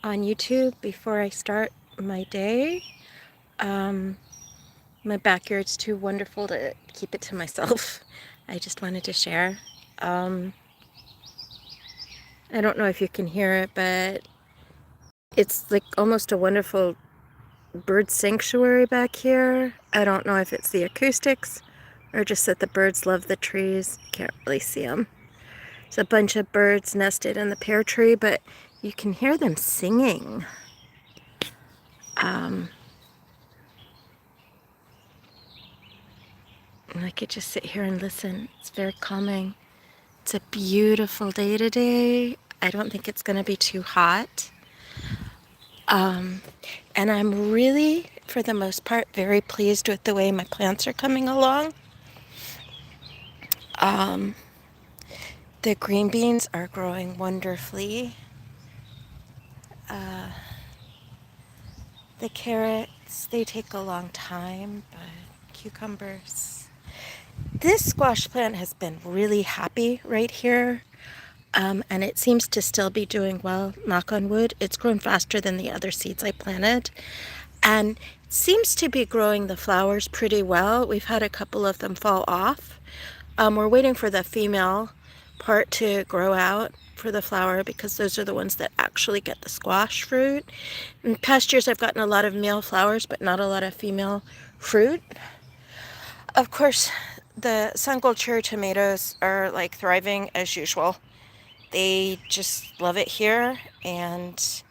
on YouTube before I start my day. Um, my backyard's too wonderful to keep it to myself. I just wanted to share. Um, I don't know if you can hear it, but it's like almost a wonderful bird sanctuary back here. I don't know if it's the acoustics or just that the birds love the trees. Can't really see them. There's a bunch of birds nested in the pear tree, but you can hear them singing. Um, and I could just sit here and listen. It's very calming. It's a beautiful day today. I don't think it's going to be too hot. Um, and I'm really, for the most part, very pleased with the way my plants are coming along. Um, the green beans are growing wonderfully. Uh, the carrots, they take a long time, but cucumbers. This squash plant has been really happy right here. And it seems to still be doing well, knock on wood. It's grown faster than the other seeds I planted. And it seems to be growing the flowers pretty well. We've had a couple of them fall off. We're waiting for the female part to grow out for the flower because those are the ones that actually get the squash fruit. In past years, I've gotten a lot of male flowers, but not a lot of female fruit. Of course, the Sun Gold cherry tomatoes are like thriving as usual. They just love it here and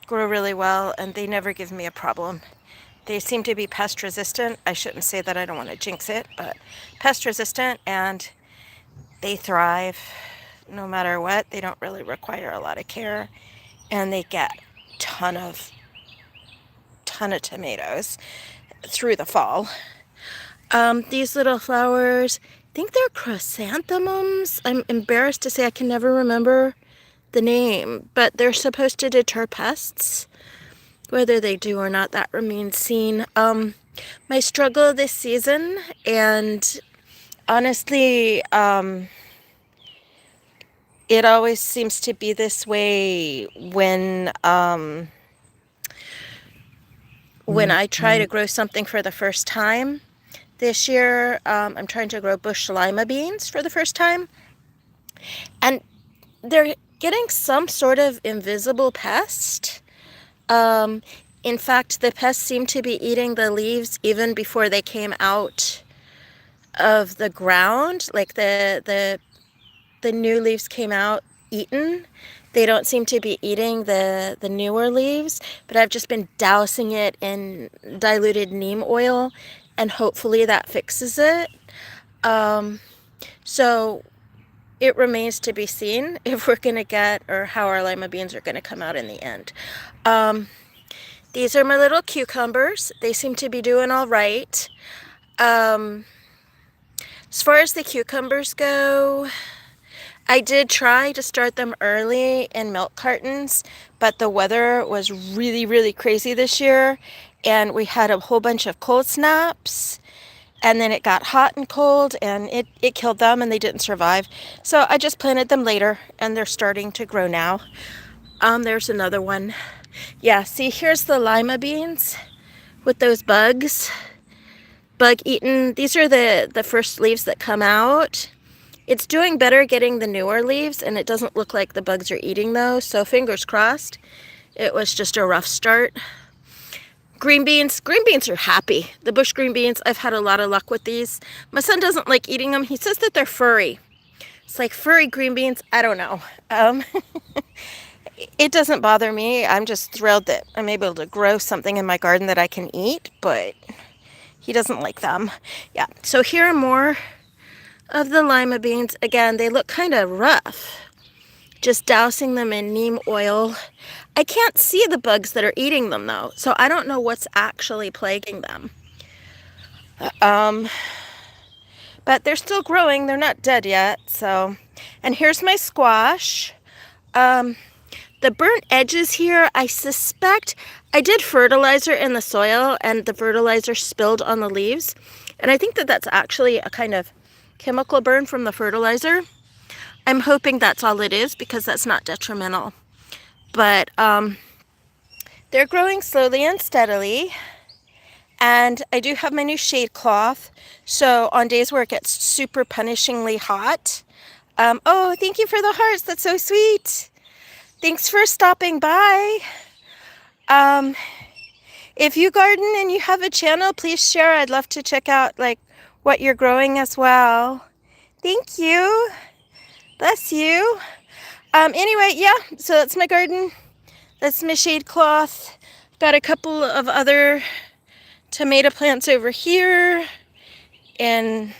grow really well, and they never give me a problem. They seem to be pest resistant. I shouldn't say that, I don't want to jinx it, but pest resistant, and they thrive no matter what. They don't really require a lot of care, and they get ton of tomatoes through the fall. These little flowers, I think they're chrysanthemums. I'm embarrassed to say I can never remember the name, but they're supposed to deter pests. Whether they do or not, that remains seen. My struggle this season, and honestly, it always seems to be this way when I try to grow something for the first time. This year, I'm trying to grow bush lima beans for the first time, and they're getting some sort of invisible pest. In fact, the pests seem to be eating the leaves even before they came out of the ground. Like the new leaves came out eaten. They don't seem to be eating the newer leaves, but I've just been dousing it in diluted neem oil, and hopefully that fixes it. So it remains to be seen if we're going to get, or how our lima beans are going to come out in the end. These are my little cucumbers. They seem to be doing all right. As far as the cucumbers go, I did try to start them early in milk cartons, but the weather was really, really crazy this year, and we had a whole bunch of cold snaps, and then it got hot and cold, and it killed them, and they didn't survive. So I just planted them later, and they're starting to grow now. There's another one. Yeah, see, here's the lima beans with those bugs. Bug eaten. These are the first leaves that come out. It's doing better getting the newer leaves, and it doesn't look like the bugs are eating those, so fingers crossed. It was just a rough start. Green beans are happy. The bush green beans, I've had a lot of luck with these. My son doesn't like eating them. He says that they're furry. It's like furry green beans. I don't know. It doesn't bother me. I'm just thrilled that I'm able to grow something in my garden that I can eat, but he doesn't like them. Yeah, so here are more of the lima beans. Again, they look kind of rough. Just dousing them in neem oil. I can't see the bugs that are eating them though, so I don't know what's actually plaguing them. But they're still growing. They're not dead yet. So, and here's my squash. The burnt edges here, I suspect I did fertilizer in the soil and the fertilizer spilled on the leaves. And I think that that's actually a kind of chemical burn from the fertilizer. I'm hoping that's all it is because that's not detrimental. But they're growing slowly and steadily. And I do have my new shade cloth. So on days where it gets super punishingly hot. Oh, thank you for the hearts. That's so sweet. Thanks for stopping by. If you garden and you have a channel, please share. I'd love to check out like what you're growing as well. Thank you. Bless you. Anyway, yeah, so that's my garden. That's my shade cloth. Got a couple of other tomato plants over here in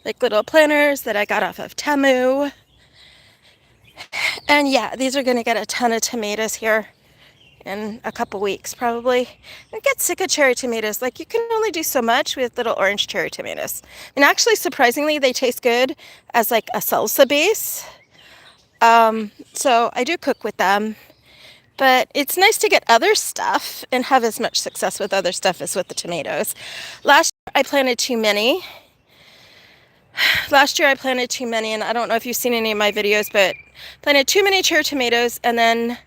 like little planters that I got off of Temu. And yeah, these are going to get a ton of tomatoes here in a couple weeks probably. I get sick of cherry tomatoes. Like, you can only do so much with little orange cherry tomatoes. And actually, surprisingly, they taste good as like a salsa base. So I do cook with them. But it's nice to get other stuff and have as much success with other stuff as with the tomatoes. Last year I planted too many. And I don't know if you've seen any of my videos, but planted too many cherry tomatoes, and then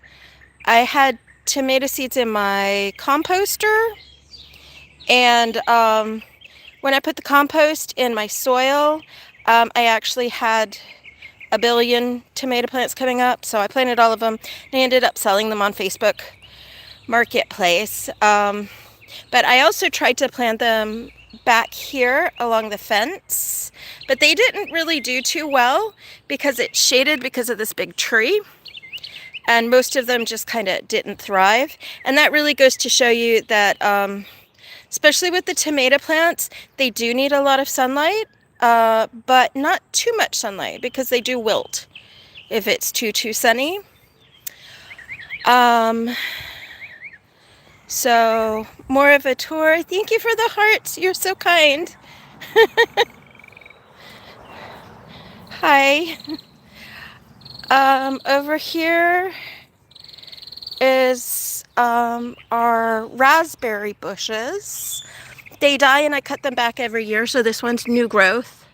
I had tomato seeds in my composter, and when I put the compost in my soil, I actually had a billion tomato plants coming up, so I planted all of them, and I ended up selling them on Facebook Marketplace. But I also tried to plant them back here along the fence, but they didn't really do too well because it's shaded because of this big tree, and most of them just kind of didn't thrive. And that really goes to show you that especially with the tomato plants, they do need a lot of sunlight, but not too much sunlight because they do wilt if it's too sunny. So more of a tour. Thank you for the hearts. You're so kind. Hi. Over here is our raspberry bushes. They die and I cut them back every year, so this one's new growth.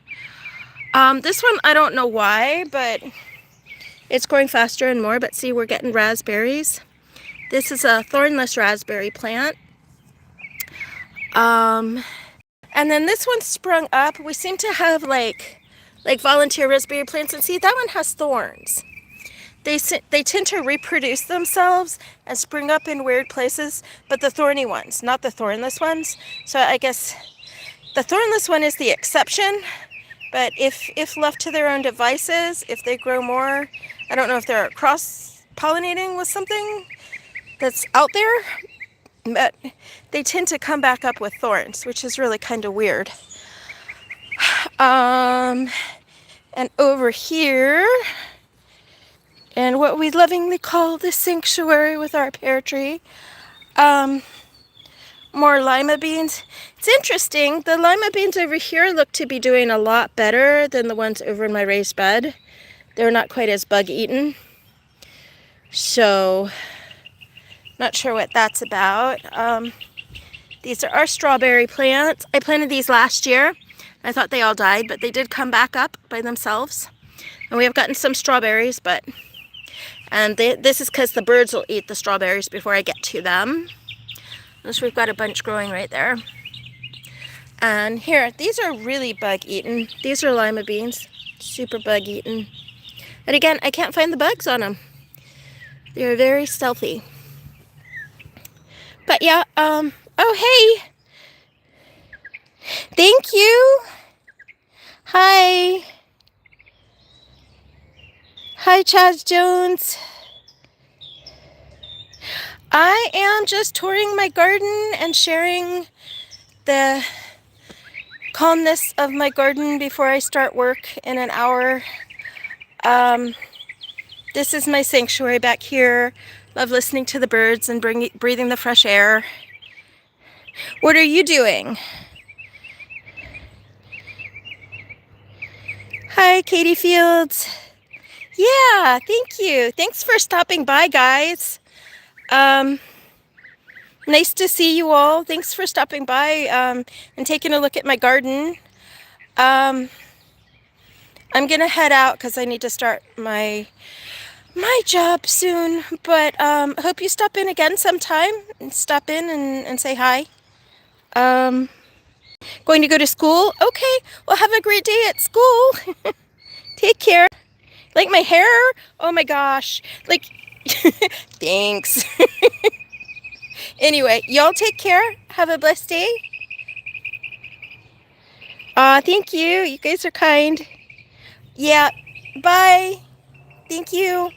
This one, I don't know why, but it's growing faster and more. But see, we're getting raspberries. This is a thornless raspberry plant. And then this one sprung up. We seem to have like volunteer raspberry plants, and see, that one has thorns. They tend to reproduce themselves and spring up in weird places, but the thorny ones, not the thornless ones. So I guess the thornless one is the exception, but if left to their own devices, if they grow more, I don't know if they're cross-pollinating with something that's out there, but they tend to come back up with thorns, which is really kind of weird. And over here, and what we lovingly call the sanctuary with our pear tree, more lima beans. It's interesting, the lima beans over here look to be doing a lot better than the ones over in my raised bed. They're not quite as bug eaten. So, not sure what that's about. These are our strawberry plants. I planted these last year. I thought they all died, but they did come back up by themselves. And we have gotten some strawberries, and this is because the birds will eat the strawberries before I get to them. Notice we've got a bunch growing right there. And here, these are really bug-eaten. These are lima beans, super bug-eaten. And again, I can't find the bugs on them. They're very stealthy. But yeah, oh hey! Thank you! Hi! Hi, Chaz Jones. I am just touring my garden and sharing the calmness of my garden before I start work in an hour. This is my sanctuary back here. Love listening to the birds and breathing the fresh air. What are you doing? Hi, Katie Fields. Yeah, thank you. Thanks for stopping by, guys. Nice to see you all. Thanks for stopping by and taking a look at my garden. I'm gonna head out because I need to start my my job soon, but hope you stop in again sometime and stop in and say hi. Um, Going to go to school? Okay, well, have a great day at school. Take care. Like my hair? Oh my gosh. Like, thanks. Anyway, y'all take care. Have a blessed day. Thank you. You guys are kind. Yeah, bye. Thank you.